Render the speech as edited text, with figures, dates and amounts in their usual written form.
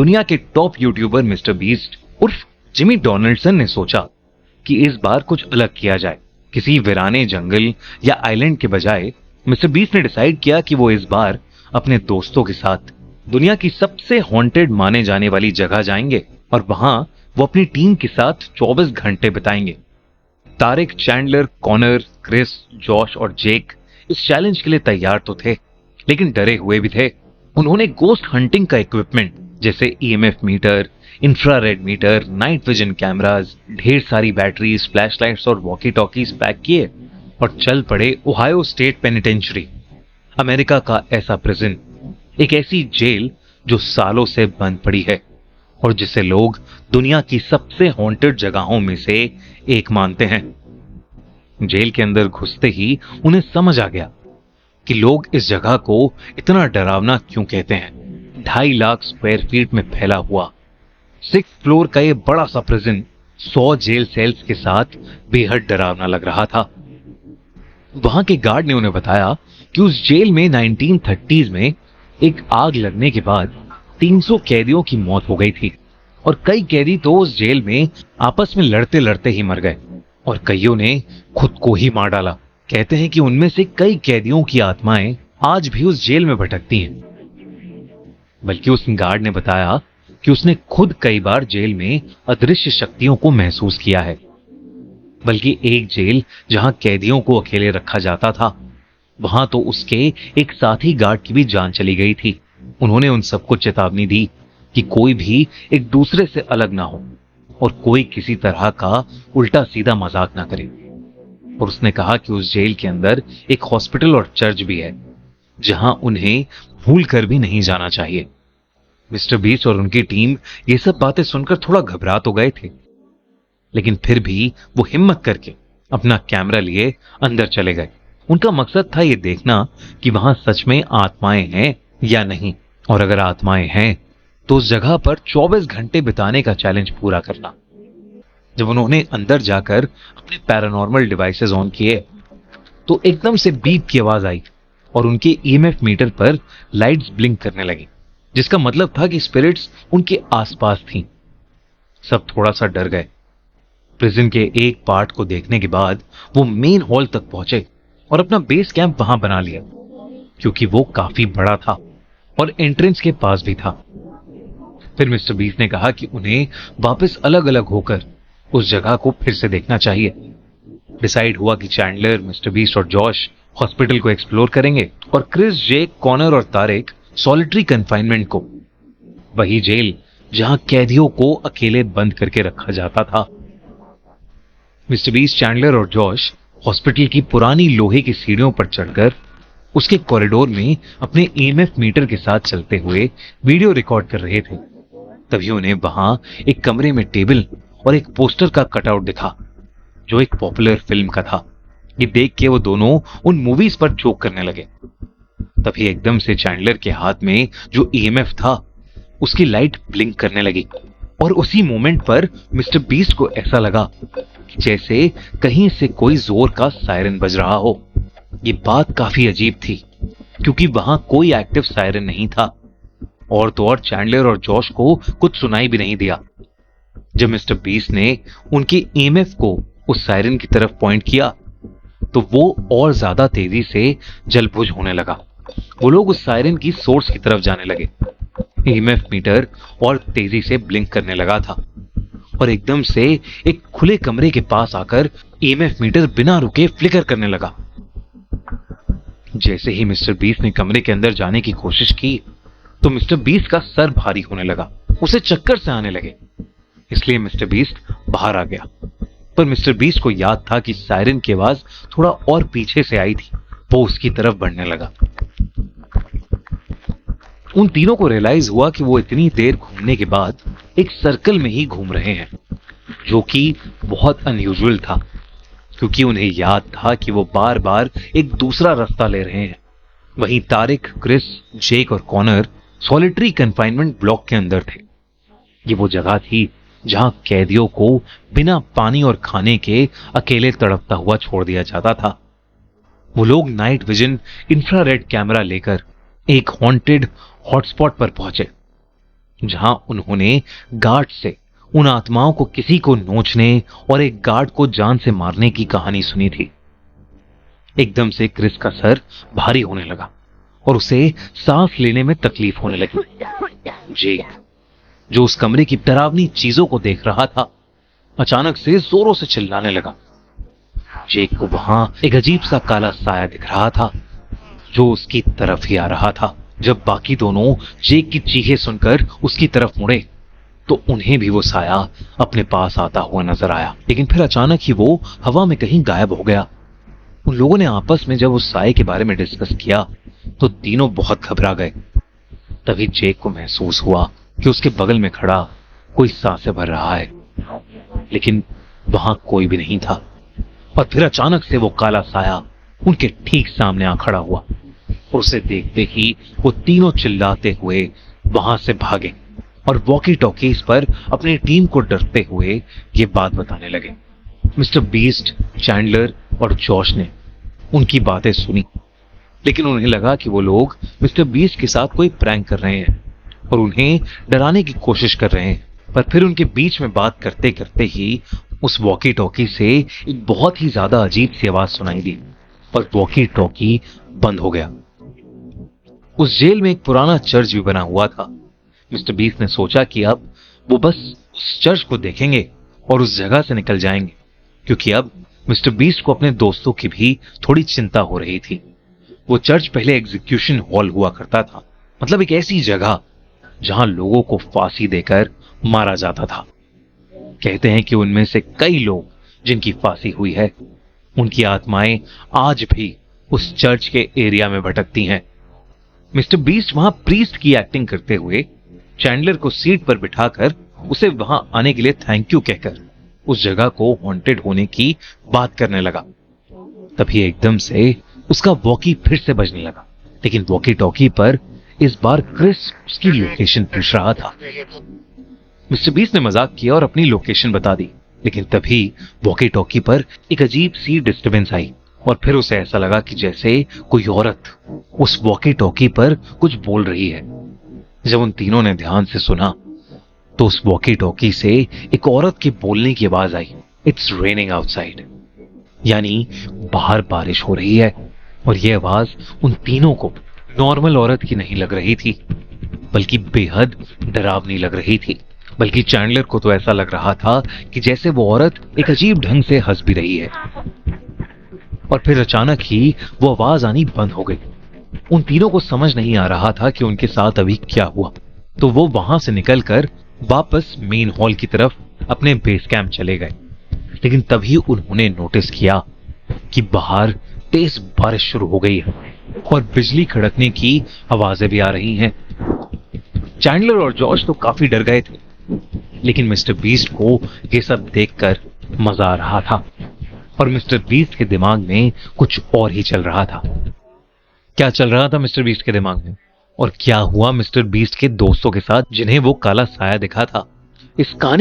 दुनिया के top YouTuber mister beast उर्फ जिमी डोनाल्डसन ने सोचा कि इस बार कुछ अलग किया जाए। किसी वीराने जंगल या आइलैंड के बजाय मिस्टर बीस्ट ने डिसाइड किया कि वो इस बार अपने दोस्तों के साथ दुनिया की सबसे हॉन्टेड माने जाने वाली जगह जाएंगे और वहां वो अपनी टीम के साथ 24 घंटे बिताएंगे। Tariq, Chandler, Connor, Chris, Josh और जेक इस चैलेंज के लिए तैयार तो थे, लेकिन डरे हुए भी थे। उन्होंने गोस्ट हंटिंग का इक्विपमेंट जैसे EMF meter, infrared meter, night vision cameras, ढेर सारी बैटरीज, फ्लैशलाइट्स और वॉकी टॉकीज पैक किए और चल पड़े ओहायो स्टेट पेनिटेंशियरी, अमेरिका का ऐसा प्रिजन, एक ऐसी जेल जो सालों से बंद पड़ी है और जिसे लोग दुनिया की सबसे हॉन्टेड जगहों में से एक मानते हैं। जेल के अंदर घुसते ही उन्हें समझ आ गया कि लोग इस जगह को इतना डरावना क्यों कहते हैं। 2.5 लाख स्क्वायर फीट में फैला हुआ 6 फ्लोर का ये बड़ा सा प्रिजन 100 जेल सेल्स के साथ बेहद डरावना लग रहा था। वहां के गार्ड ने उन्हें बताया कि उस जेल में 1930s में एक आग लगने के बाद 300 कैदियों की मौत हो गई थी और कई कैदी तो उस जेल में आपस में लड़ते लड़ते ही मर गए और कईयों ने खुद को ही मार डाला। कहते हैं कि उनमें से कई कैदियों की आत्माएं आज भी उस जेल में भटकती हैं। बल्कि उस गार्ड ने बताया कि उसने खुद कई बार जेल में अदृश्य शक्तियों को महसूस किया है। बल्कि एक जेल जहां कैदियों को अकेले रखा जाता था, वहां तो उसके एक साथी गार्ड की भी जान चली गई थी। उन्होंने उन सबको चेतावनी दी कि कोई भी एक दूसरे से अलग ना हो और कोई किसी तरह का उल्टा सीधा मजाक ना करे। और उसने कहा कि उस जेल के अंदर एक हॉस्पिटल और चर्च भी है जहां उन्हें भूल कर भी नहीं जाना चाहिए। मिस्टर बीस्ट और उनकी टीम ये सब बातें सुनकर थोड़ा घबरा तो गए थे, लेकिन फिर भी वो हिम्मत करके अपना कैमरा लिए अंदर चले गए। उनका मकसद था ये देखना कि वहां सच में आत्माएं हैं या नहीं, और अगर आत्माएं हैं तो उस जगह पर 24 घंटे बिताने का चैलेंज पूरा करना। जब उन्होंने अंदर जाकर अपने पैरानॉर्मल डिवाइसेस ऑन किए तो एकदम से बीप की आवाज आई और उनके ईएमएफ मीटर पर लाइट्स ब्लिंक करने लगी, जिसका मतलब था कि स्पिरिट्स उनके आसपास थीं। सब थोड़ा सा डर गए। प्रिजन के एक पार्ट को देखने के बाद वो मेन हॉल तक पहुंचे और अपना बेस कैंप वहां बना लिया, क्योंकि वो काफी बड़ा था और एंट्रेंस के पास भी था। फिर मिस्टर बीस्ट ने कहा कि उन्हें वापस अलग अलग होकर उस जगह को फिर से देखना चाहिए। डिसाइड हुआ कि चैंडलर, मिस्टर बीस्ट और जॉश हॉस्पिटल को एक्सप्लोर करेंगे और क्रिस, जेक, कॉनर और तारिक सॉलिटरी कन्फाइनमेंट को, वही जेल जहां कैदियों को अकेले बंद करके रखा जाता था। मिस्टर बीस्ट, चैंडलर और जॉश हॉस्पिटल की पुरानी लोहे की सीढ़ियों पर चढ़कर उसके कॉरिडोर में अपने ईएमएफ मीटर के साथ चलते हुए वीडियो रिकॉर्ड कर रहे थे। तभी उन्हें वहां एक कमरे में टेबल और एक पोस्टर का कटआउट दिखा जो एक पॉपुलर फिल्म का था। ये देख के वो दोनों उन मूवीज पर जोक करने लगे। तभी एकदम से चैंडलर के हाथ में जो ईएमएफ था उसकी लाइट ब्लिंक करने लगी और उसी मोमेंट पर मिस्टर बीस्ट को ऐसा लगा कि जैसे कहीं से कोई जोर का सायरन बज रहा हो। ये बात काफी अजीब थी क्योंकि वहां कोई एक्टिव सायरन नहीं था और तो और चैंडलर और जॉश को कुछ सुनाई भी नहीं दिया। जब मिस्टर बीस्ट ने उनके ईएमएफ को उस सायरन की तरफ पॉइंट किया तो वो और ज्यादा तेजी से जलबुझ होने लगा। वो लोग उस सायरन की सोर्स की तरफ जाने लगे। ईएमएफ मीटर और तेजी से ब्लिंक करने लगा था और एकदम से एक खुले कमरे के पास आकर ईएमएफ मीटर बिना रुके फ्लिकर करने लगा। जैसे ही मिस्टर बीस्ट ने कमरे के अंदर जाने की कोशिश की तो मिस्टर बीस्ट का सर भारी होने लगा, उसे चक्कर से आने लगे। इसलिए मिस्टर बीस्ट बाहर आ गया, पर मिस्टर बीस्ट को याद था कि सायरन की आवाज थोड़ा और पीछे से आई थी। वो उसकी तरफ बढ़ने लगा। उन तीनों को रियलाइज हुआ कि वो इतनी देर घूमने के बाद एक सर्कल में ही घूम रहे हैं, जो कि बहुत अनयूजुअल था क्योंकि उन्हें याद था कि वो बार बार एक दूसरा रास्ता ले रहे हैं। वहीं तारिक, क्रिस, जेक और कॉनर सॉलिटरी कन्फाइनमेंट ब्लॉक के अंदर थे। ये वो जगह थी जहां कैदियों को बिना पानी और खाने के अकेले तड़पता हुआ छोड़ दिया जाता था। वो लोग नाइट विजन इंफ्रारेड कैमरा लेकर एक हॉन्टेड हॉटस्पॉट पर पहुंचे जहां उन्होंने गार्ड से उन आत्माओं को किसी को नोचने और एक गार्ड को जान से मारने की कहानी सुनी थी। एकदम से क्रिस का सर भारी होने लगा और उसे सांस लेने में तकलीफ होने लगी। जेक, जो उस कमरे की डरावनी चीजों को देख रहा था, अचानक से जोरों से चिल्लाने लगा। जेक को वहां एक अजीब सा काला साया दिख रहा था जो उसकी तरफ ही आ रहा था। जब बाकी दोनों जेक की चीखें सुनकर उसकी तरफ मुड़े तो उन्हें भी वो साया अपने पास आता हुआ नजर आया, लेकिन फिर अचानक ही वो हवा में कहीं गायब हो गया। उन लोगों ने आपस में जब उस साये के बारे में डिस्कस किया तो तीनों बहुत घबरा गए। तभी जेक को महसूस हुआ कि उसके बगल में खड़ा कोई सांसें भर रहा है, लेकिन वहां कोई भी नहीं था। और फिर अचानक से वो काला साया उनके ठीक सामने आ खड़ा हुआ और उसे देखते ही वो तीनों चिल्लाते हुए वहां से भागे और वॉकी टॉकीज पर अपनी टीम को डरते हुए ये बात बताने लगे। मिस्टर बीस्ट, चैंडलर और जॉश ने उनकी बातें सुनी, लेकिन उन्हें लगा कि वो लोग मिस्टर बीस्ट के साथ कोई प्रैंक कर रहे हैं और उन्हें डराने की कोशिश कर रहे हैं। पर फिर उनके बीच में बात करते करते ही उस वॉकी टॉकी से एक बहुत ही ज्यादा अजीब सी आवाज सुनाई दी और वॉकी टॉकी बंद हो गया। उस जेल में एक पुराना चर्च भी बना हुआ था। मिस्टर बीस्ट ने सोचा कि अब वो बस उस चर्च को देखेंगे और उस जगह से निकल जाएंगे, क्योंकि अब मिस्टर बीस्ट को अपने दोस्तों की भी थोड़ी चिंता हो रही थी। वो चर्च पहले एग्जीक्यूशन हॉल हुआ करता था, मतलब एक ऐसी जगह जहां लोगों को फांसी देकर मारा जाता था। कहते हैं कि उनमें से कई लोग जिनकी फांसी हुई है, उनकी आत्माएं आज भी उस चर्च के एरिया में भटकती हैं। मिस्टर बीस्ट वहां प्रीस्ट की एक्टिंग करते हुए चैंडलर को सीट पर बिठाकर उसे वहां आने के लिए थैंक यू कहकर उस जगह को हॉन्टेड होने की बात करने लगा। तभी एकदम से उसका वॉकी फिर से बजने लगा, लेकिन वॉकी टॉकी पर इस बार क्रिस उसकी लोकेशन पूछ रहा था। मिस्टर बीस्ट ने मजाक किया और अपनी लोकेशन बता दी, लेकिन तभी वॉकी टॉकी पर एक अजीब सी डिस्टरबेंस आई और फिर उसे ऐसा लगा कि जैसे कोई औरत उस वॉकी टॉकी पर कुछ बोल रही है। जब उन तीनों ने ध्यान से सुना तो उस वॉकी टॉकी से एक औरत के बोलने की आवाज आई, इट्स रेनिंग आउटसाइड, यानी बाहर बारिश हो रही है। और यह आवाज उन तीनों को नॉर्मल औरत की नहीं लग रही थी, बल्कि बेहद डरावनी लग रही थी। बल्कि चैंडलर को तो ऐसा लग रहा था कि जैसे वो औरत एक अजीब ढंग से हंस भी रही है। और फिर अचानक ही वो आवाज आनी बंद हो गई। उन तीनों को समझ नहीं आ रहा था कि उनके साथ अभी क्या हुआ, तो वो वहां से निकलकर वापस मेन हॉल की तरफ अपने बेस कैंप चले गए। लेकिन तभी उन्होंने नोटिस किया कि बाहर तेज बारिश शुरू हो गई है और बिजली कड़कने की आवाजें भी आ रही हैं। चैंडलर और जॉर्ज तो काफी डर गए थे, लेकिन मिस्टर बीस्ट को ये सब देखकर मजा आ रहा था और मिस्टर बीस्ट के दिमाग में कुछ और ही चल रहा था। क्या चल रहा था मिस्टर बीस्ट के दिमाग में और क्या हुआ मिस्टर बीस्ट के दोस्तों के साथ जिन्हें वो काला साया दिखा था, इस कहानी